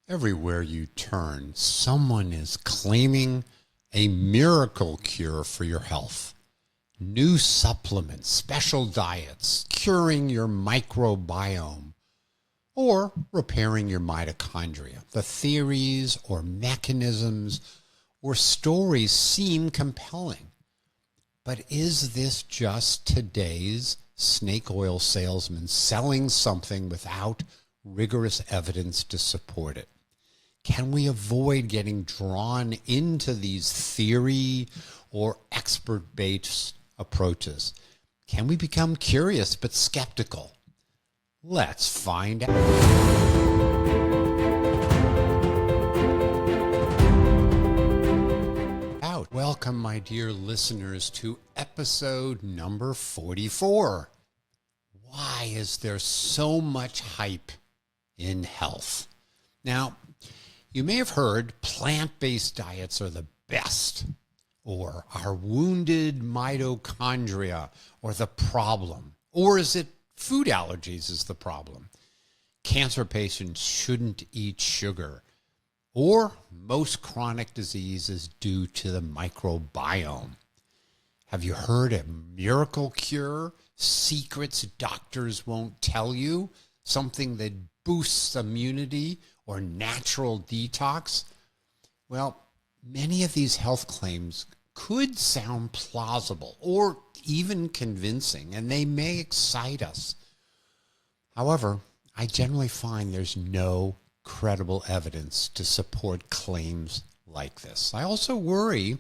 Everywhere you turn, someone is claiming a miracle cure for your health. New supplements, special diets, curing your microbiome, or repairing your mitochondria. The theories or mechanisms or stories seem compelling. But is this just today's snake oil salesman selling something without rigorous evidence to support it? Can we avoid getting drawn into these theory or expert-based approaches? Can we become curious but skeptical? Let's find out. Welcome, my dear listeners, to episode number 44. Why is there so much hype in health? Now, you may have heard plant-based diets are the best, or our wounded mitochondria or the problem, or is it food allergies is the problem? Cancer patients shouldn't eat sugar, or most chronic disease is due to the microbiome. Have you heard a miracle cure? Secrets doctors won't tell you? Something that boosts immunity or natural detox? Well, many of these health claims could sound plausible or even convincing, and they may excite us. However, I generally find there's no credible evidence to support claims like this. I also worry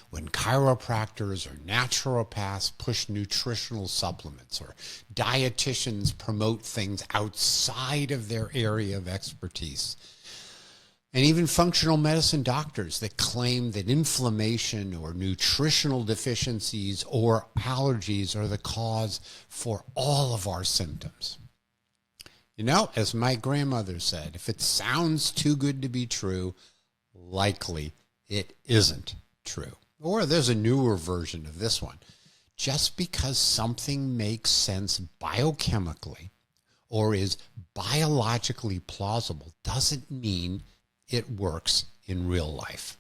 when chiropractors or naturopaths push nutritional supplements or dietitians promote things outside of their area of expertise. And even functional medicine doctors that claim that inflammation or nutritional deficiencies or allergies are the cause for all of our symptoms. You know, as my grandmother said, if it sounds too good to be true, likely it isn't true. Or there's a newer version of this one. Just because something makes sense biochemically or is biologically plausible doesn't mean it works in real life.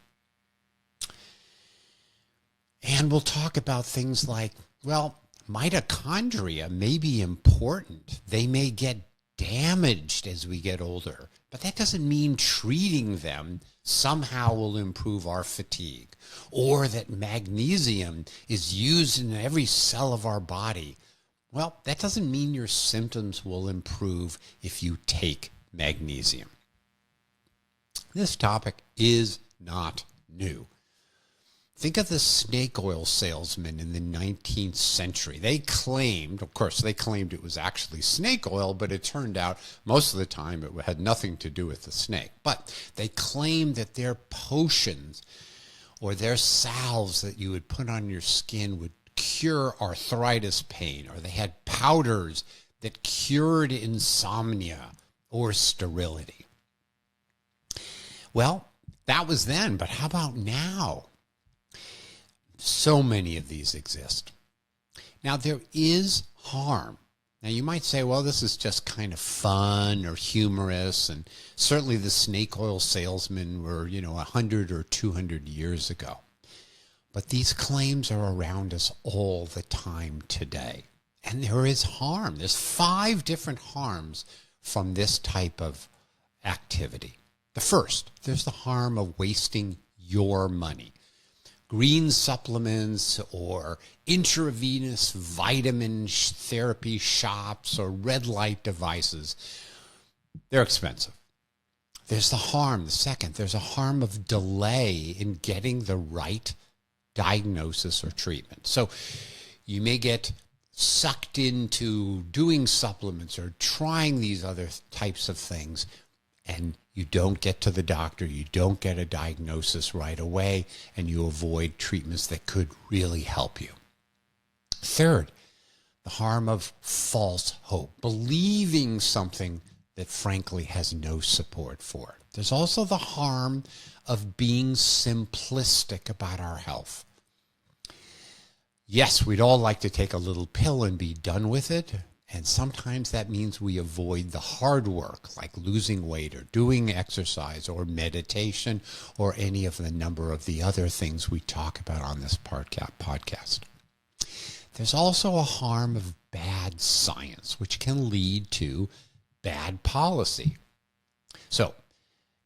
And we'll talk about things like, well, mitochondria may be important. They may get damaged as we get older, but that doesn't mean treating them somehow will improve our fatigue, or that magnesium is used in every cell of our body. Well, that doesn't mean your symptoms will improve if you take magnesium. This topic is not new. Think of the snake oil salesman in the 19th century. They claimed it was actually snake oil, but it turned out most of the time it had nothing to do with the snake. But they claimed that their potions or their salves that you would put on your skin would cure arthritis pain, or they had powders that cured insomnia or sterility. Well, that was then, but how about now? So many of these exist. Now, there is harm. Now, you might say, well, this is just kind of fun or humorous, and certainly the snake oil salesmen were, 100 or 200 years ago. But these claims are around us all the time today. And there is harm. There's 5 different harms from this type of activity. The first, there's the harm of wasting your money. Green supplements or intravenous vitamin therapy shots or red light devices, they're expensive. There's the harm. The second, there's a harm of delay in getting the right diagnosis or treatment. So you may get sucked into doing supplements or trying these other types of things, and you don't get to the doctor, you don't get a diagnosis right away, and you avoid treatments that could really help you. Third, the harm of false hope, believing something that frankly has no support for it. There's also the harm of being simplistic about our health. Yes, we'd all like to take a little pill and be done with it, And sometimes that means we avoid the hard work, like losing weight or doing exercise or meditation or any of the number of the other things we talk about on this podcast. There's also a harm of bad science, which can lead to bad policy. So,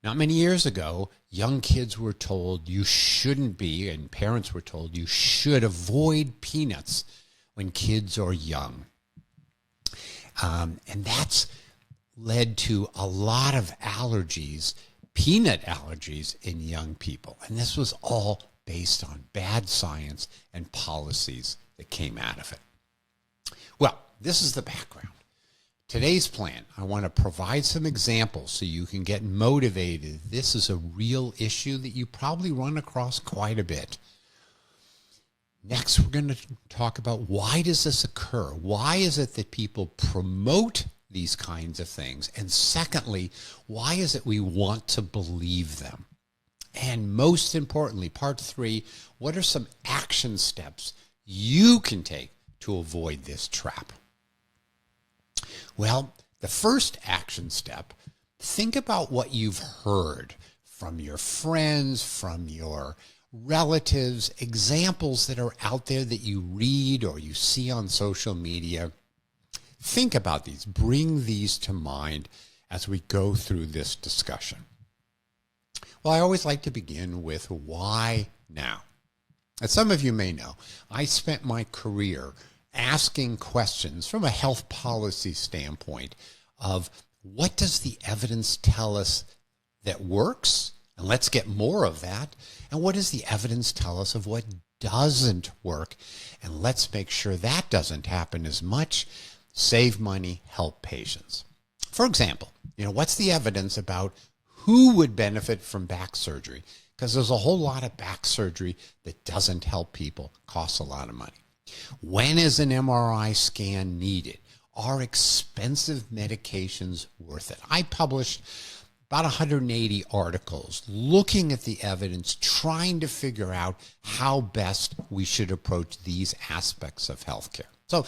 not many years ago, young kids were told you shouldn't be, and parents were told you should avoid peanuts when kids are young. And that's led to a lot of allergies, peanut allergies in young people. And this was all based on bad science and policies that came out of it. Well, this is the background. Today's plan, I want to provide some examples so you can get motivated. This is a real issue that you probably run across quite a bit. Next, we're going to talk about why does this occur? Why is it that people promote these kinds of things? And secondly, why is it we want to believe them? And most importantly, part 3, what are some action steps you can take to avoid this trap? Well, the first action step, think about what you've heard from your friends, from your relatives, examples that are out there that you read or you see on social media. Think about these. Bring these to mind as we go through this discussion. Well, I always like to begin with why now? As some of you may know, I spent my career asking questions from a health policy standpoint of what does the evidence tell us that works? And let's get more of that. And what does the evidence tell us of what doesn't work? And let's make sure that doesn't happen as much. Save money, help patients. For example, what's the evidence about who would benefit from back surgery? Because there's a whole lot of back surgery that doesn't help people, costs a lot of money. When is an MRI scan needed? Are expensive medications worth it? I published about 180 articles looking at the evidence, trying to figure out how best we should approach these aspects of healthcare. So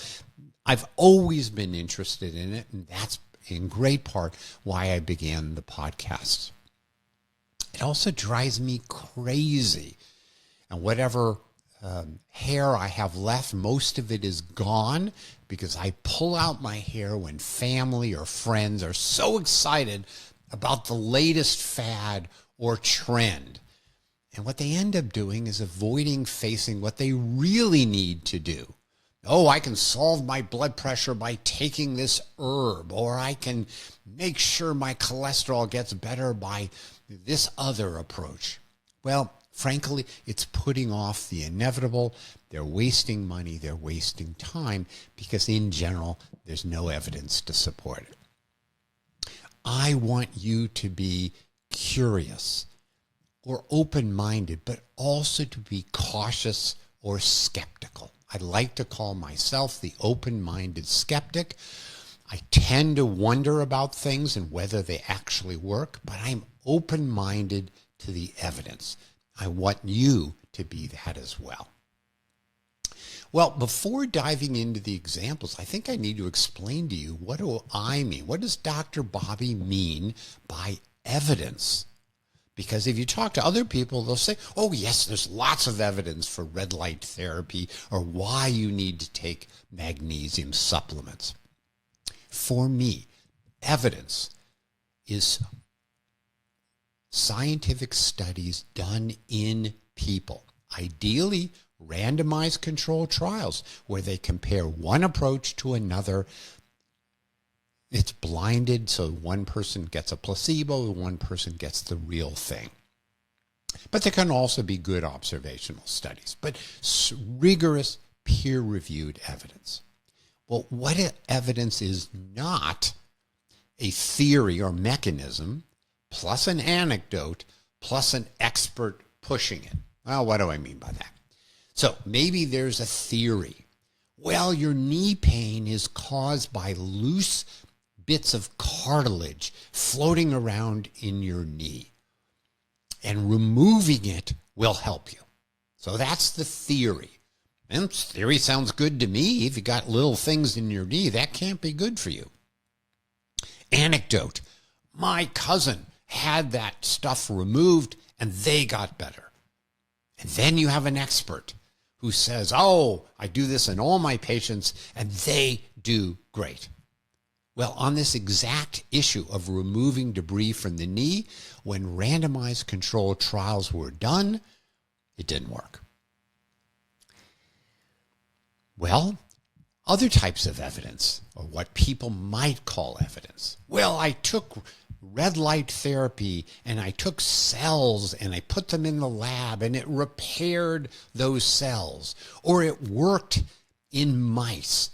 I've always been interested in it, and that's in great part why I began the podcast. It also drives me crazy. And whatever hair I have left, most of it is gone because I pull out my hair when family or friends are so excited about the latest fad or trend. And what they end up doing is avoiding facing what they really need to do. Oh, I can solve my blood pressure by taking this herb, or I can make sure my cholesterol gets better by this other approach. Well, frankly, it's putting off the inevitable. They're wasting money, they're wasting time, because in general, there's no evidence to support it. I want you to be curious or open-minded, but also to be cautious or skeptical. I like to call myself the open-minded skeptic. I tend to wonder about things and whether they actually work, but I'm open-minded to the evidence. I want you to be that as well. Well, before diving into the examples, I think I need to explain to you, what do I mean? What does Dr. Bobby mean by evidence? Because if you talk to other people, they'll say, oh, yes, there's lots of evidence for red light therapy or why you need to take magnesium supplements. For me, evidence is scientific studies done in people, ideally randomized controlled trials where they compare one approach to another. It's blinded, so one person gets a placebo, one person gets the real thing. But there can also be good observational studies, but rigorous peer-reviewed evidence. Well, what evidence is not a theory or mechanism plus an anecdote plus an expert pushing it? Well, what do I mean by that? So maybe there's a theory. Well, your knee pain is caused by loose bits of cartilage floating around in your knee, and removing it will help you. So that's the theory. And theory sounds good to me. If you got little things in your knee, that can't be good for you. Anecdote. My cousin had that stuff removed and they got better. And then you have an expert who says, oh, I do this in all my patients and they do great. Well, on this exact issue of removing debris from the knee, when randomized controlled trials were done, it didn't work. Well, other types of evidence, or what people might call evidence. Well, I took red light therapy and I took cells and I put them in the lab and it repaired those cells, or it worked in mice.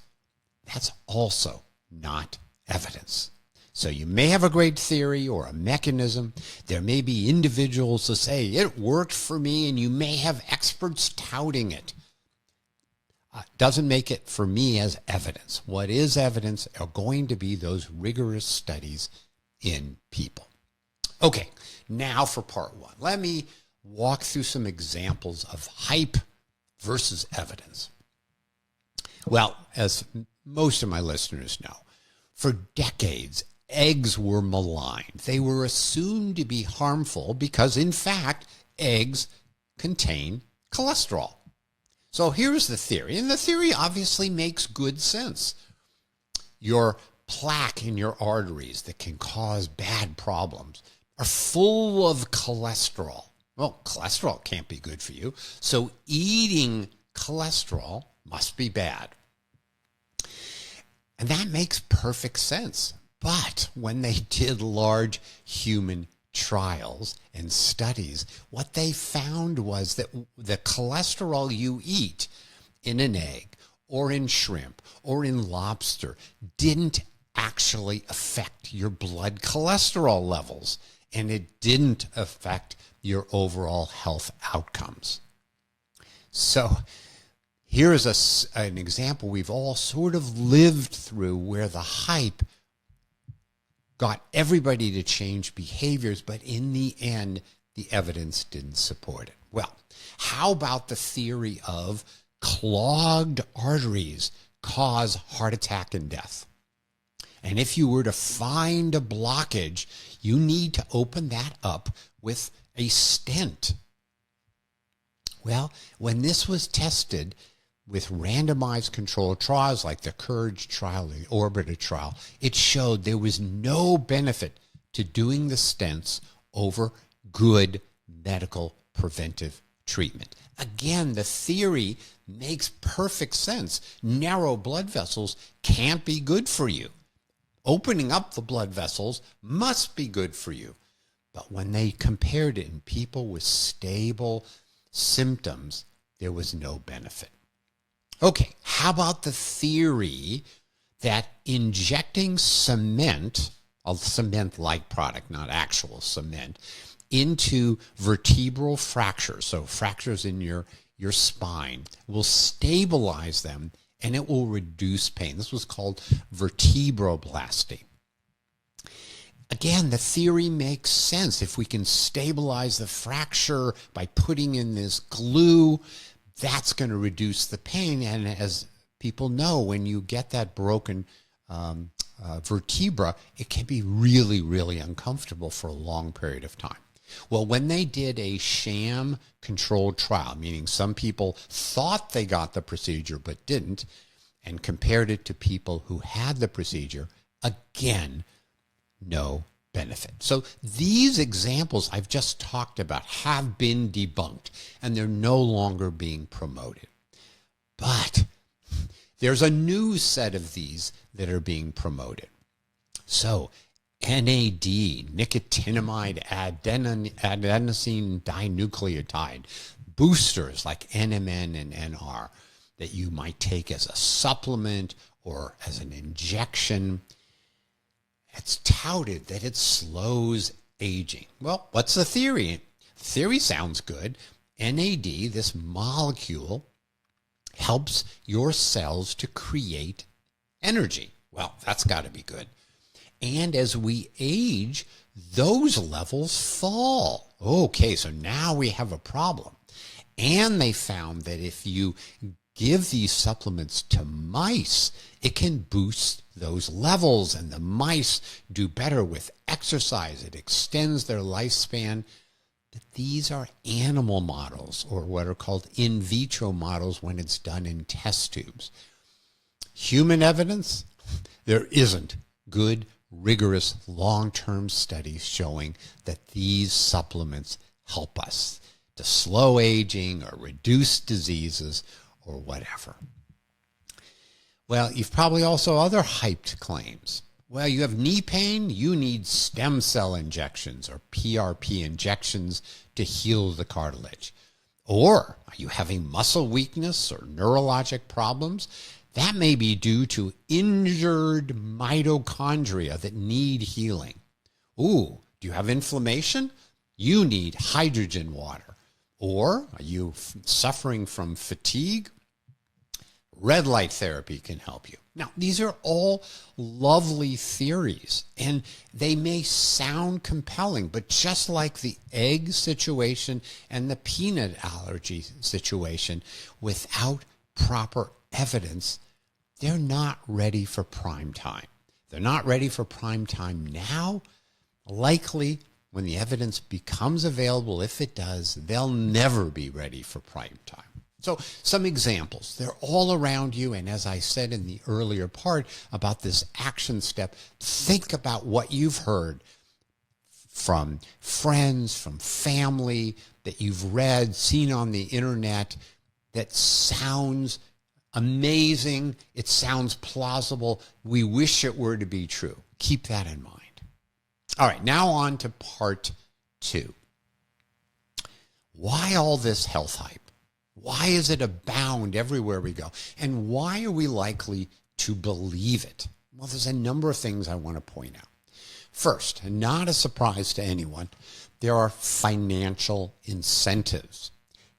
That's also not evidence. So you may have a great theory or a mechanism. There may be individuals that say it worked for me, and you may have experts touting it. Doesn't make it for me as evidence. What is evidence are going to be those rigorous studies in people. Okay, now for part one. Let me walk through some examples of hype versus evidence. Well, as most of my listeners know, for decades, eggs were maligned. They were assumed to be harmful because, in fact, eggs contain cholesterol. So here's the theory, and the theory obviously makes good sense. Your plaque in your arteries that can cause bad problems are full of cholesterol. Well, cholesterol can't be good for you, so eating cholesterol must be bad. And that makes perfect sense. But when they did large human trials and studies, what they found was that the cholesterol you eat in an egg or in shrimp or in lobster didn't actually affect your blood cholesterol levels, and it didn't affect your overall health outcomes. So here is an example we've all sort of lived through where the hype got everybody to change behaviors, but in the end, the evidence didn't support it. Well, how about the theory of clogged arteries cause heart attack and death? And if you were to find a blockage, you need to open that up with a stent. Well, when this was tested with randomized controlled trials like the COURAGE trial, the ORBITA trial, it showed there was no benefit to doing the stents over good medical preventive treatment. Again, the theory makes perfect sense. Narrow blood vessels can't be good for you. Opening up the blood vessels must be good for you. But when they compared it in people with stable symptoms, there was no benefit. Okay, how about the theory that injecting cement, a cement-like product, not actual cement, into vertebral fractures, so fractures in your spine, will stabilize them and it will reduce pain? This was called vertebroblasty. Again, the theory makes sense. If we can stabilize the fracture by putting in this glue, that's going to reduce the pain. And as people know, when you get that broken vertebra, it can be really, really uncomfortable for a long period of time. Well, when they did a sham controlled trial, meaning some people thought they got the procedure but didn't, and compared it to people who had the procedure, again, no benefit. So these examples I've just talked about have been debunked, and they're no longer being promoted. But there's a new set of these that are being promoted. So NAD, nicotinamide adenosine dinucleotide, boosters like NMN and NR that you might take as a supplement or as an injection. It's touted that it slows aging. Well, what's the theory? Theory sounds good. NAD, this molecule, helps your cells to create energy. Well, that's got to be good. And as we age, those levels fall. Okay, so now we have a problem. And they found that if you give these supplements to mice, it can boost those levels, and the mice do better with exercise. It extends their lifespan. But these are animal models, or what are called in vitro models when it's done in test tubes. Human evidence, there isn't good, rigorous, long-term studies showing that these supplements help us to slow aging or reduce diseases or whatever. Well, you've probably also other hyped claims. Well, you have knee pain, you need stem cell injections or PRP injections to heal the cartilage. Or are you having muscle weakness or neurologic problems? That may be due to injured mitochondria that need healing. Ooh, do you have inflammation? You need hydrogen water. Or are you suffering from fatigue? Red light therapy can help you. Now, these are all lovely theories, and they may sound compelling, but just like the egg situation and the peanut allergy situation, without proper evidence, they're not ready for prime time. They're not ready for prime time now. Likely, when the evidence becomes available, if it does, they'll never be ready for prime time. So some examples, they're all around you. And as I said in the earlier part about this action step, think about what you've heard from friends, from family, that you've read, seen on the internet, that sounds amazing. It sounds plausible. We wish it were to be true. Keep that in mind. All right, now on to part 2. Why all this health hype? Why is it abound everywhere we go? And why are we likely to believe it? Well, there's a number of things I want to point out. First, and not a surprise to anyone, there are financial incentives.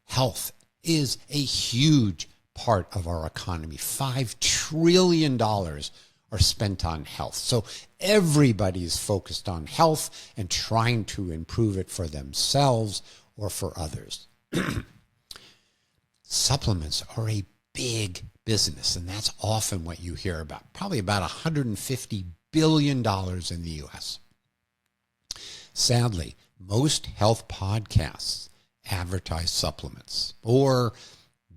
Health is a huge part of our economy. $5 trillion are spent on health. So everybody is focused on health and trying to improve it for themselves or for others. Supplements are a big business, and that's often what you hear about. Probably about $150 billion in the U.S. Sadly, most health podcasts advertise supplements or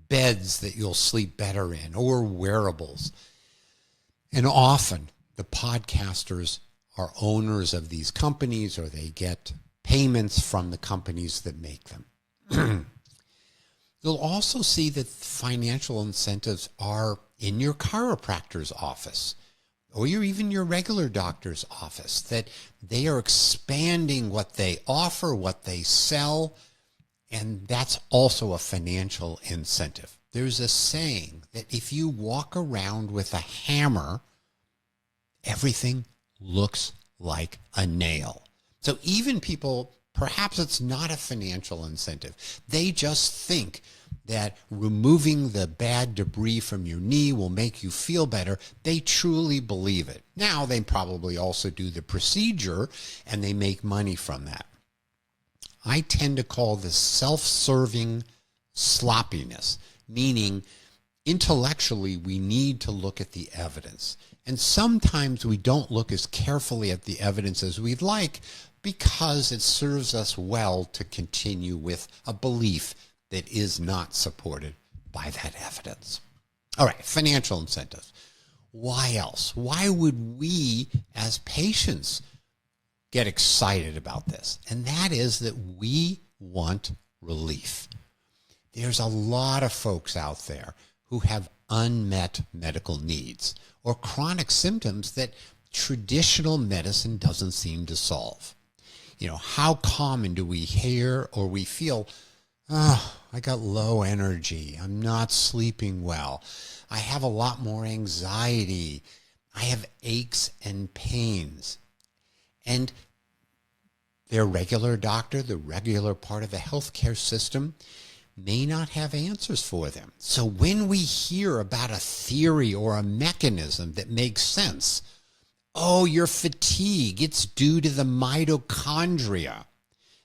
beds that you'll sleep better in or wearables. And often the podcasters are owners of these companies, or they get payments from the companies that make them. You'll also see that financial incentives are in your chiropractor's office or even your regular doctor's office, that they are expanding what they offer, what they sell, and that's also a financial incentive. There's a saying that if you walk around with a hammer, everything looks like a nail. So even people, perhaps it's not a financial incentive. They just think that removing the bad debris from your knee will make you feel better. They truly believe it. Now, they probably also do the procedure and they make money from that. I tend to call this self-serving sloppiness, meaning intellectually we need to look at the evidence. And sometimes we don't look as carefully at the evidence as we'd like, because it serves us well to continue with a belief that is not supported by that evidence. All right, financial incentives. Why else? Why would we as patients get excited about this? And that is that we want relief. There's a lot of folks out there who have unmet medical needs or chronic symptoms that traditional medicine doesn't seem to solve. You know, how common do we hear or we feel, oh, I got low energy, I'm not sleeping well, I have a lot more anxiety, I have aches and pains. And their regular doctor, the regular part of the healthcare system, may not have answers for them. So when we hear about a theory or a mechanism that makes sense, oh, your fatigue, it's due to the mitochondria.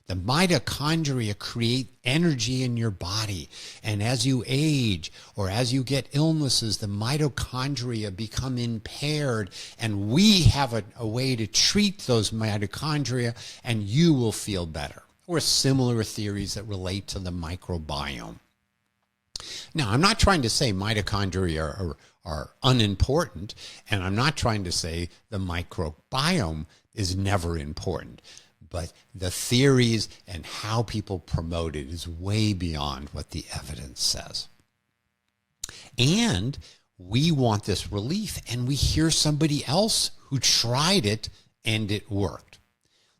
The mitochondria create energy in your body. And as you age or as you get illnesses, the mitochondria become impaired. And we have a way to treat those mitochondria, and you will feel better. Or similar theories that relate to the microbiome. Now, I'm not trying to say mitochondria are unimportant, and I'm not trying to say the microbiome is never important. But the theories and how people promote it is way beyond what the evidence says. And we want this relief, and we hear somebody else who tried it and it worked.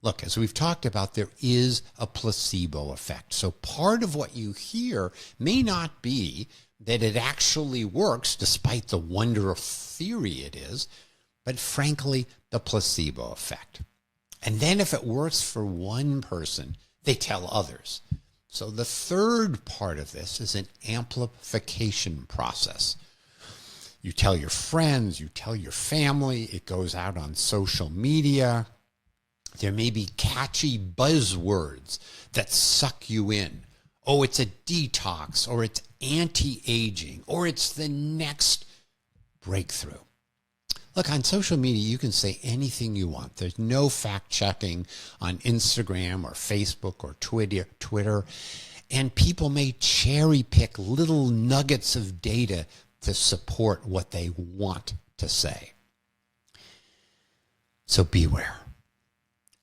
Look, as we've talked about, there is a placebo effect. So part of what you hear may not be that it actually works, despite the wonder of theory it is, but frankly, the placebo effect. And then if it works for one person, they tell others. So the third part of this is an amplification process. You tell your friends, you tell your family, it goes out on social media. There may be catchy buzzwords that suck you in. Oh, it's a detox, or it's anti-aging, or it's the next breakthrough. Look, on social media, you can say anything you want. There's no fact-checking on Instagram or Facebook or Twitter. And people may cherry-pick little nuggets of data to support what they want to say. So beware.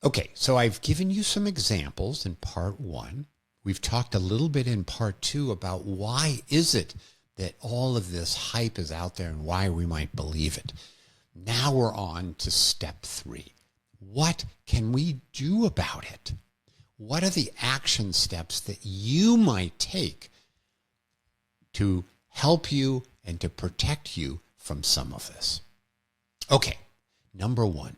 Okay, so I've given you some examples in part 1. We've talked a little bit in part 2 about why is it that all of this hype is out there and why we might believe it. Now we're on to step 3. What can we do about it? What are the action steps that you might take to help you and to protect you from some of this? Okay, number 1,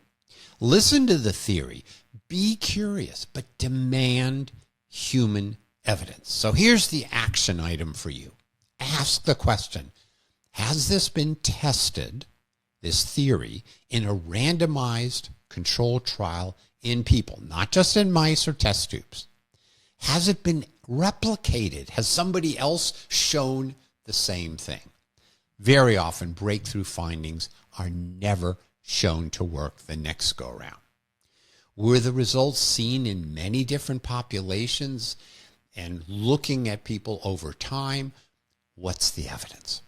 listen to the theory. Be curious, but demand human evidence. So here's the action item for you. Ask the question, has this been tested, this theory, in a randomized controlled trial in people, not just in mice or test tubes? Has it been replicated? Has somebody else shown the same thing? Very often, breakthrough findings are never shown to work the next go-around. Were the results seen in many different populations and looking at people over time? What's the evidence?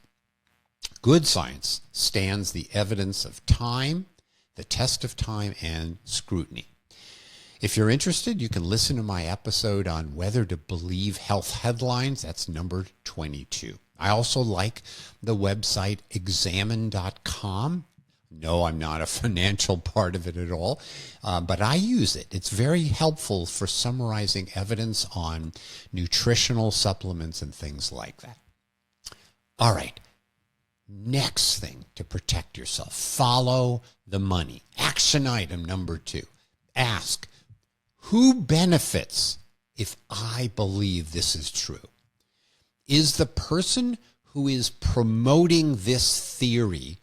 Good science stands the evidence of time, the test of time, and scrutiny. If you're interested, you can listen to my episode on whether to believe health headlines. That's number 22. I also like the website examine.com. No, I'm not a financial part of it at all, but I use it. It's very helpful for summarizing evidence on nutritional supplements and things like that. All right. Next thing to protect yourself, follow the money. Action item number 2. Ask, who benefits if I believe this is true? Is the person who is promoting this theory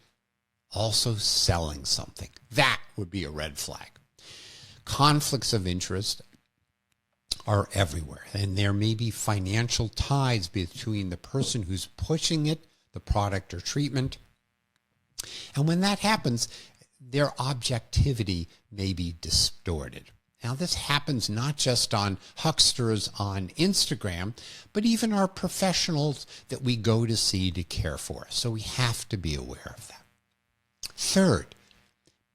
also selling something? That would be a red flag. Conflicts of interest are everywhere, and there may be financial ties between the person who's pushing it, the product or treatment. And when that happens, their objectivity may be distorted. Now, this happens not just on hucksters on Instagram, but even our professionals that we go to see to care for us. So we have to be aware of that. Third,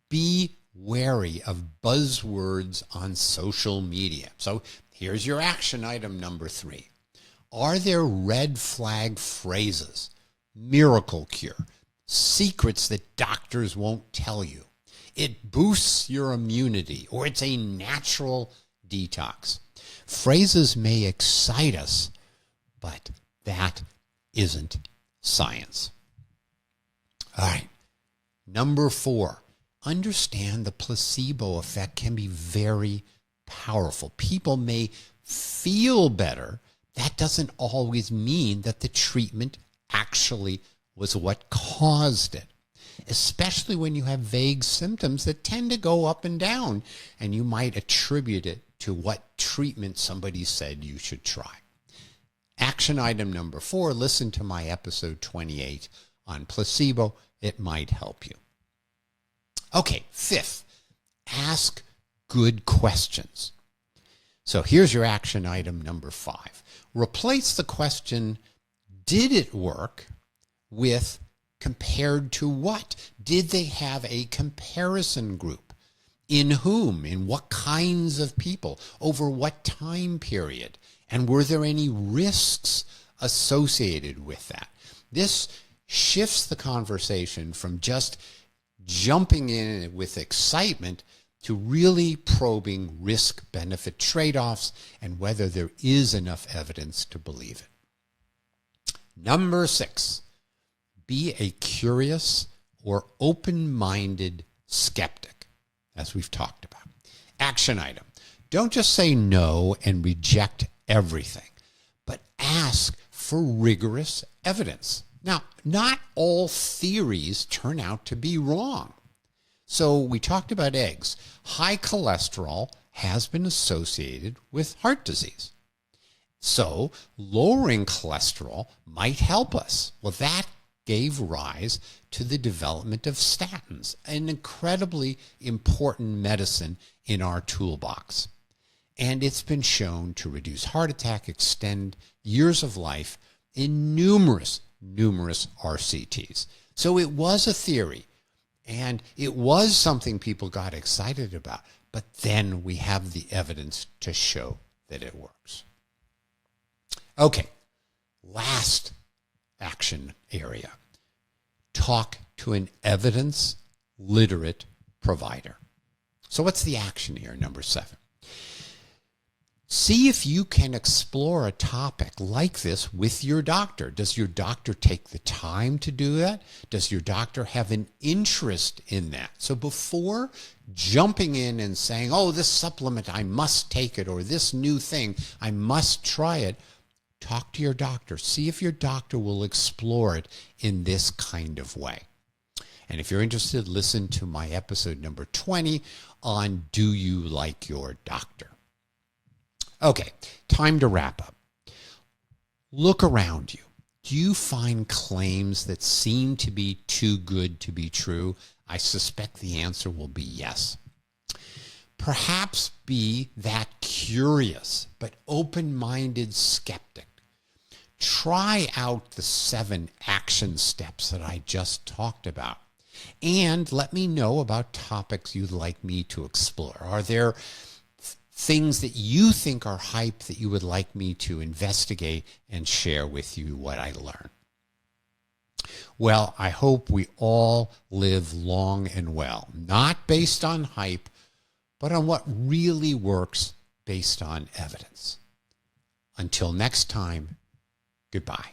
be wary of buzzwords on social media. So here's your action item number 3. Are there red flag phrases? Miracle cure, secrets that doctors won't tell you. It boosts your immunity, or it's a natural detox. Phrases may excite us, but that isn't science. All right. Number 4, understand the placebo effect can be very powerful. People may feel better. That doesn't always mean that the treatment actually was what caused it, especially when you have vague symptoms that tend to go up and down, and you might attribute it to what treatment somebody said you should try. Action item number 4, listen to my episode 28 on placebo. It might help you. Okay, 5th, ask good questions. So here's your action item number 5. Replace the question, did it work, with compared to what? Did they have a comparison group? In whom? In what kinds of people? Over what time period? And were there any risks associated with that? This shifts the conversation from just jumping in with excitement to really probing risk-benefit trade-offs and whether there is enough evidence to believe it. Number 6, be a curious or open-minded skeptic, as we've talked about. Action item, don't just say no and reject everything, but ask for rigorous evidence. Now, not all theories turn out to be wrong. So we talked about eggs. High cholesterol has been associated with heart disease. So lowering cholesterol might help us. Well, that gave rise to the development of statins, an incredibly important medicine in our toolbox. And it's been shown to reduce heart attack, extend years of life in numerous RCTs. So it was a theory, and it was something people got excited about, but then we have the evidence to show that it works. Okay, last action area. Talk to an evidence-literate provider. So what's the action here, number 7? See if you can explore a topic like this with your doctor. Does your doctor take the time to do that? Does your doctor have an interest in that? So before jumping in and saying, oh, this supplement, I must take it, or this new thing, I must try it, talk to your doctor. See if your doctor will explore it in this kind of way. And if you're interested, listen to my episode number 20 on Do You Like Your Doctor? Okay, time to wrap up. Look around you. Do you find claims that seem to be too good to be true? I suspect the answer will be yes. Perhaps be that curious but open-minded skeptic. Try out the 7 action steps that I just talked about. And let me know about topics you'd like me to explore. Are there things that you think are hype that you would like me to investigate and share with you what I learn? Well, I hope we all live long and well, not based on hype, but on what really works based on evidence. Until next time, goodbye.